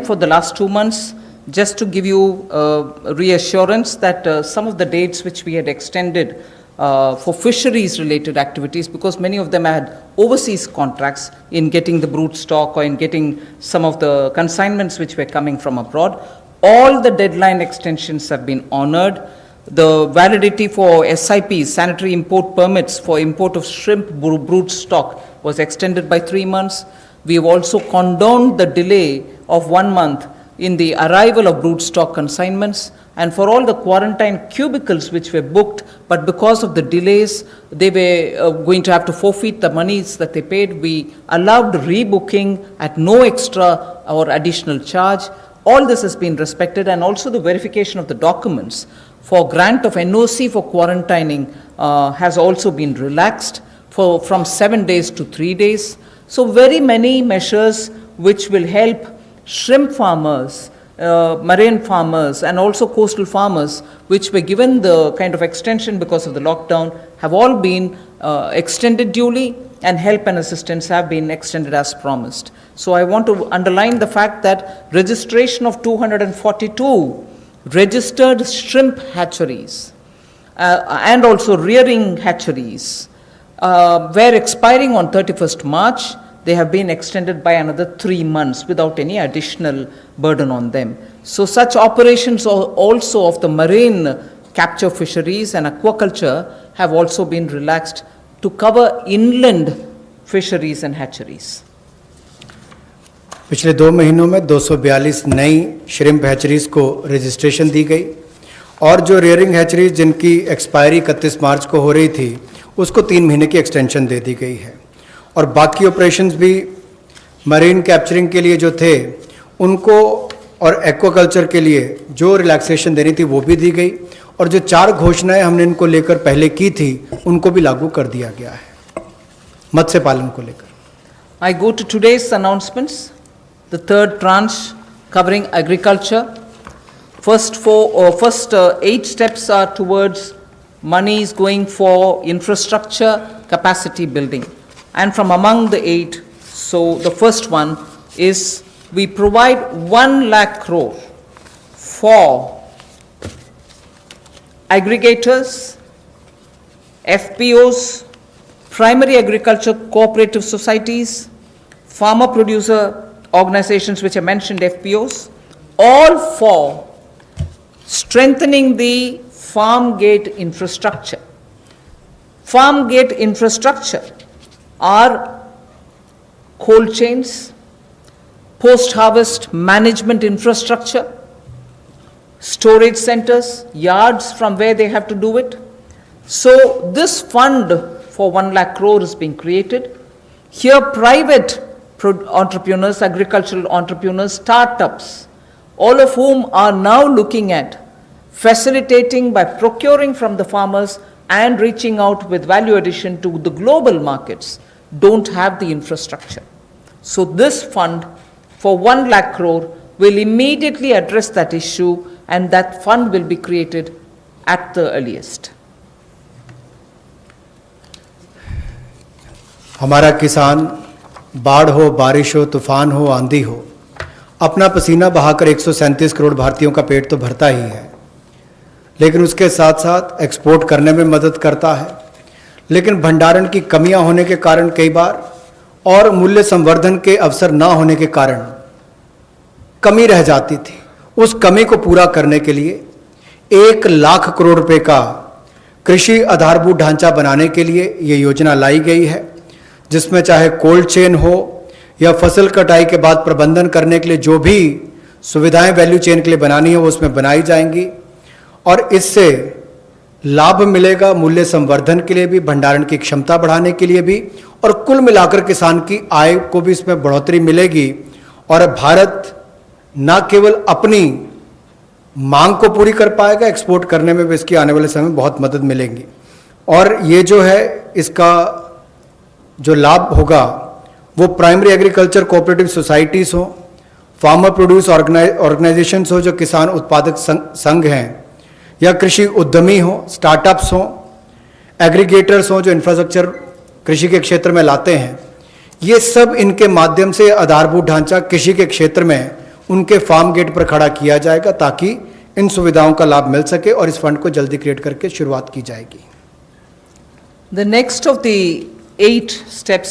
For the last 2 months, just to give you reassurance that some of the dates which we had extended for fisheries related activities, because many of them had overseas contracts in getting the brood stock or in getting some of the consignments which were coming from abroad, all the deadline extensions have been honored. The validity for SIPs, sanitary import permits for import of shrimp brood stock, was extended by 3 months. We have also condoned the delay of 1 month in the arrival of brood stock consignments, and for all the quarantine cubicles which were booked, but because of the delays, they were going to have to forfeit the monies that they paid. We allowed rebooking at no extra or additional charge. All this has been respected, and also the verification of the documents for grant of NOC for quarantining has also been relaxed from 7 days to 3 days. So very many measures which will help shrimp farmers, marine farmers, and also coastal farmers, which were given the kind of extension because of the lockdown, have all been extended duly, and help and assistance have been extended as promised. So I want to underline the fact that registration of 242 registered shrimp hatcheries and also rearing hatcheries were expiring on 31st March. They have been extended by another 3 months without any additional burden on them. So such operations also of the marine capture fisheries and aquaculture have also been relaxed to cover inland fisheries and hatcheries. पिछले 2 महीनों में 242 नई shrimp hatcheries को registration दी गई, और जो rearing hatcheries जिनकी expiry 31 मार्च को हो रही थी उसको 3 महीने की एक्सटेंशन दे दी गई है, और बाकी ऑपरेशंस भी मरीन कैप्चरिंग के लिए जो थे उनको और एक्वाकल्चर के लिए जो रिलैक्सेशन देनी थी वो भी दी गई, और जो 4 घोषणाएं हमने इनको लेकर पहले की थी उनको भी लागू कर दिया गया है मत्स्य पालन को लेकर. I go to today's announcements, the third tranche covering agriculture. First 8 steps are towards monies going for infrastructure capacity building. And from among the 8, so the first one is we provide 1 lakh crore for aggregators, FPOs, primary agriculture cooperative societies, farmer producer organizations which I mentioned, FPOs, all for strengthening the farm gate infrastructure. Farm gate infrastructure are cold chains, post-harvest management infrastructure, storage centers, yards from where they have to do it. So this fund for 1 lakh crore is being created. Here private entrepreneurs, agricultural entrepreneurs, startups, all of whom are now looking at facilitating by procuring from the farmers and reaching out with value addition to the global markets, don't have the infrastructure. So this fund for 1 lakh crore will immediately address that issue, and that fund will be created at the earliest. हमारा किसान बाढ़ हो, बारिश हो, तूफान हो, आंधी हो, अपना पसीना बहाकर 137 करोड़ भारतीयों का पेट तो भरता ही है, लेकिन उसके साथ साथ एक्सपोर्ट करने में मदद करता है. लेकिन भंडारण की कमियां होने के कारण कई बार और मूल्य संवर्धन के अवसर ना होने के कारण कमी रह जाती थी. उस कमी को पूरा करने के लिए 1 लाख करोड़ रुपए का कृषि आधारभूत ढांचा बनाने के लिए ये योजना लाई गई है, जिसमें चाहे कोल्ड चेन हो या फसल कटाई के बाद प्रबंधन करने के लिए जो भी सुविधाएं वैल्यू चेन के लिए बनानी है वो उसमें बनाई जाएंगी, और इससे लाभ मिलेगा मूल्य संवर्धन के लिए भी, भंडारण की क्षमता बढ़ाने के लिए भी, और कुल मिलाकर किसान की आय को भी इसमें बढ़ोतरी मिलेगी, और भारत न केवल अपनी मांग को पूरी कर पाएगा, एक्सपोर्ट करने में भी इसकी आने वाले समय में बहुत मदद मिलेगी. और ये जो है इसका जो लाभ होगा वो प्राइमरी एग्रीकल्चर कोऑपरेटिव सोसाइटीज़ हो, फार्मर प्रोड्यूस ऑर्गेनाइजेशंस हो जो किसान उत्पादक संघ हैं, या कृषि उद्यमी हो, स्टार्टअप्स हो, एग्रीगेटर्स हो जो इंफ्रास्ट्रक्चर कृषि के क्षेत्र में लाते हैं, ये सब इनके माध्यम से आधारभूत ढांचा कृषि के क्षेत्र में उनके फार्म गेट पर खड़ा किया जाएगा ताकि इन सुविधाओं का लाभ मिल सके और इस फंड को जल्दी क्रिएट करके शुरुआत की जाएगी। The next of the 8 steps